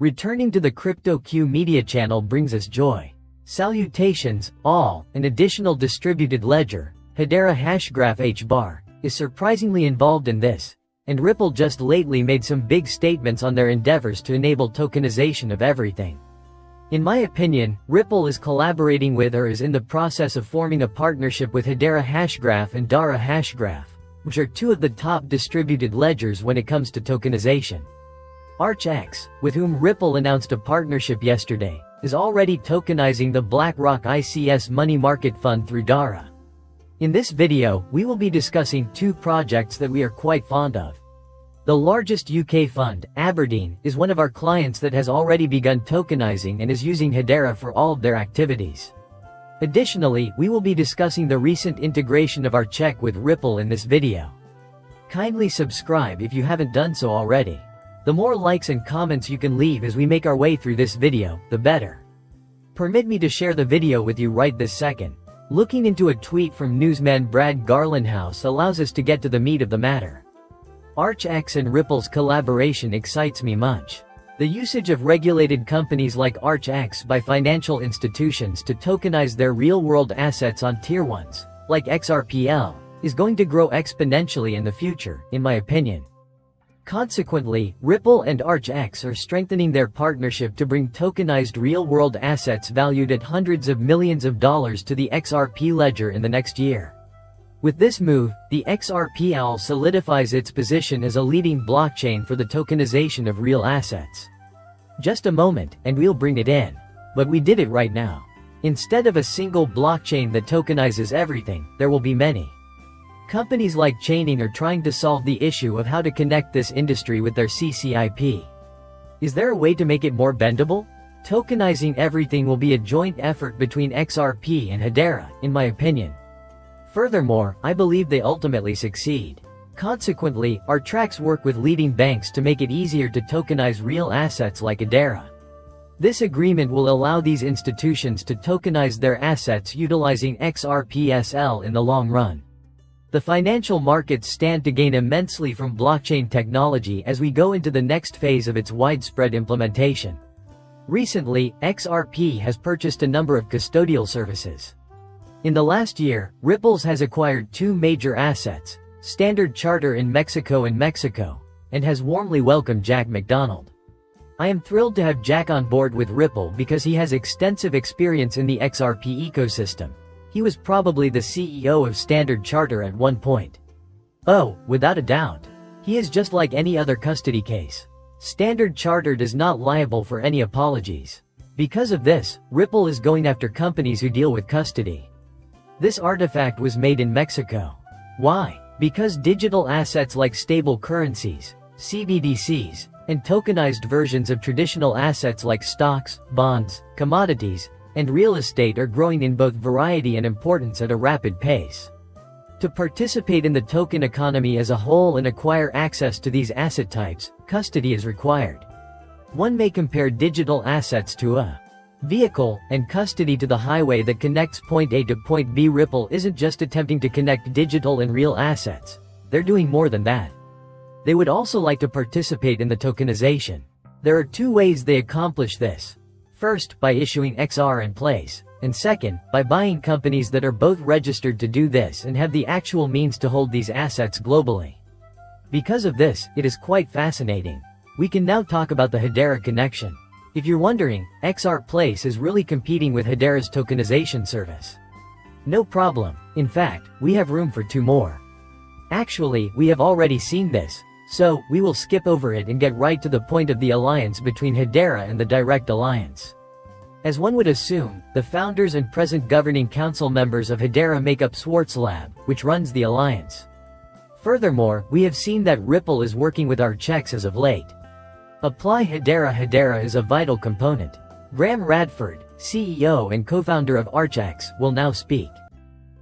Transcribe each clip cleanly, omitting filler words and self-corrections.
Returning to the CryptoQ media channel brings us joy. Salutations, all. An additional distributed ledger, Hedera Hashgraph H-bar, is surprisingly involved in this, and Ripple just lately made some big statements on their endeavors to enable tokenization of everything. In my opinion, Ripple is collaborating with or is in the process of forming a partnership with Hedera Hashgraph and Dara Hashgraph, which are two of the top distributed ledgers when it comes to tokenization. ArchX, with whom Ripple announced a partnership yesterday, is already tokenizing the BlackRock ICS money market fund through Dara. In this video, we will be discussing two projects that we are quite fond of. The largest UK fund, Aberdeen, is one of our clients that has already begun tokenizing and is using Hedera for all of their activities. Additionally, we will be discussing the recent integration of ArchX with Ripple in this video. Kindly subscribe if you haven't done so already. The more likes and comments you can leave as we make our way through this video, the better. Permit me to share the video with you right this second. Looking into a tweet from newsman Brad Garlinghouse allows us to get to the meat of the matter. ArchX and Ripple's collaboration excites me much. The usage of regulated companies like ArchX by financial institutions to tokenize their real-world assets on Tier 1s, like XRPL, is going to grow exponentially in the future, in my opinion. Consequently, Ripple and ArchX are strengthening their partnership to bring tokenized real-world assets valued at hundreds of millions of dollars to the XRP ledger in the next year. With this move, the XRPL solidifies its position as a leading blockchain for the tokenization of real assets. Just a moment, and we'll bring it in. But we did it right now. Instead of a single blockchain that tokenizes everything, there will be many. Companies like Chaining are trying to solve the issue of how to connect this industry with their CCIP. Is there a way to make it more bendable? Tokenizing everything will be a joint effort between XRP and Hedera, in my opinion. Furthermore, I believe they ultimately succeed. Consequently, ArchX work with leading banks to make it easier to tokenize real assets like Hedera. This agreement will allow these institutions to tokenize their assets utilizing XRPSL in the long run. The financial markets stand to gain immensely from blockchain technology as we go into the next phase of its widespread implementation. Recently, XRP has purchased a number of custodial services. In the last year, Ripple has acquired two major assets, Standard Chartered in Mexico and has warmly welcomed Jack McDonald. I am thrilled to have Jack on board with Ripple because he has extensive experience in the XRP ecosystem. He was probably the CEO of Standard Chartered at one point. Oh, without a doubt. He is just like any other custody case. Standard Chartered is not liable for any apologies. Because of this, Ripple is going after companies who deal with custody. This artifact was made in Mexico. Why? Because digital assets like stable currencies, CBDCs, and tokenized versions of traditional assets like stocks, bonds, commodities, and real estate are growing in both variety and importance at a rapid pace. To participate in the token economy as a whole and acquire access to these asset types, custody is required. One may compare digital assets to a vehicle, and custody to the highway that connects point A to point B. Ripple isn't just attempting to connect digital and real assets. They're doing more than that. They would also like to participate in the tokenization. There are two ways they accomplish this. First, by issuing XR in place, and second, by buying companies that are both registered to do this and have the actual means to hold these assets globally. Because of this, it is quite fascinating. We can now talk about the Hedera connection. If you're wondering, XR Place is really competing with Hedera's tokenization service. No problem. In fact, we have room for two more. Actually, we have already seen this, so we will skip over it and get right to the point of the alliance between Hedera and the Direct Alliance. As one would assume, the founders and present governing council members of Hedera make up Swartz Lab, which runs the alliance. Furthermore, we have seen that Ripple is working with ArchX as of late. Apply Hedera. Hedera is a vital component. Graham Radford, CEO and co-founder of ArchX, will now speak.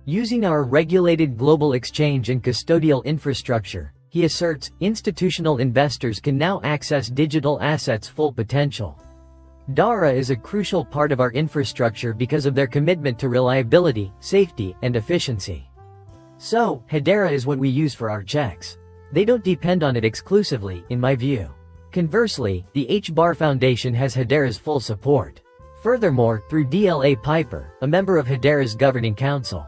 Using our regulated global exchange and custodial infrastructure, he asserts, institutional investors can now access digital assets' full potential. Dara is a crucial part of our infrastructure because of their commitment to reliability, safety, and efficiency. So, Hedera is what we use for our checks. They don't depend on it exclusively, in my view. Conversely, the H-Bar Foundation has Hedera's full support. Furthermore, through DLA Piper, a member of Hedera's governing council.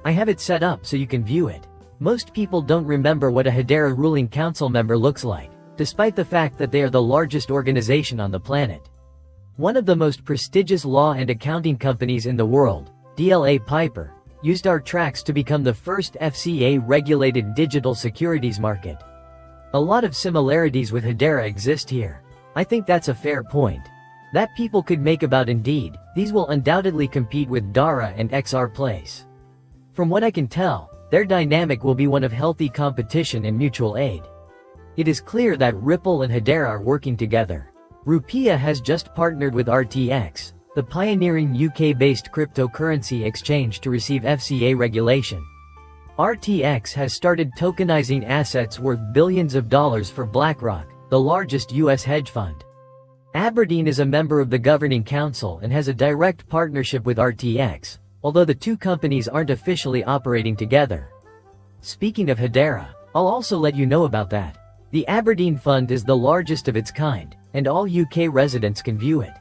I have it set up so you can view it. Most people don't remember what a Hedera ruling council member looks like, despite the fact that they are the largest organization on the planet. One of the most prestigious law and accounting companies in the world, DLA Piper, used our tracks to become the first FCA-regulated digital securities market. A lot of similarities with Hedera exist here. I think that's a fair point. That people could make about Indeed, these will undoubtedly compete with Dara and XRPlace. From what I can tell, their dynamic will be one of healthy competition and mutual aid. It is clear that Ripple and Hedera are working together. Rupiah has just partnered with RTX, the pioneering UK-based cryptocurrency exchange, to receive FCA regulation. RTX has started tokenizing assets worth billions of dollars for BlackRock, the largest US hedge fund. Aberdeen is a member of the governing council and has a direct partnership with RTX, although the two companies aren't officially operating together. Speaking of Hedera, I'll also let you know about that. The Aberdeen Fund is the largest of its kind, and all UK residents can view it.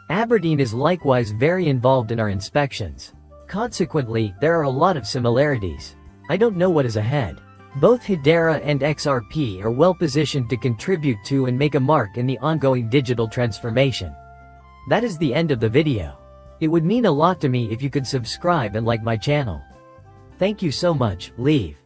Aberdeen is likewise very involved in our inspections. Consequently, there are a lot of similarities. I don't know what is ahead. Both Hedera and XRP are well positioned to contribute to and make a mark in the ongoing digital transformation. That is the end of the video. It would mean a lot to me if you could subscribe and like my channel. Thank you so much. Leave.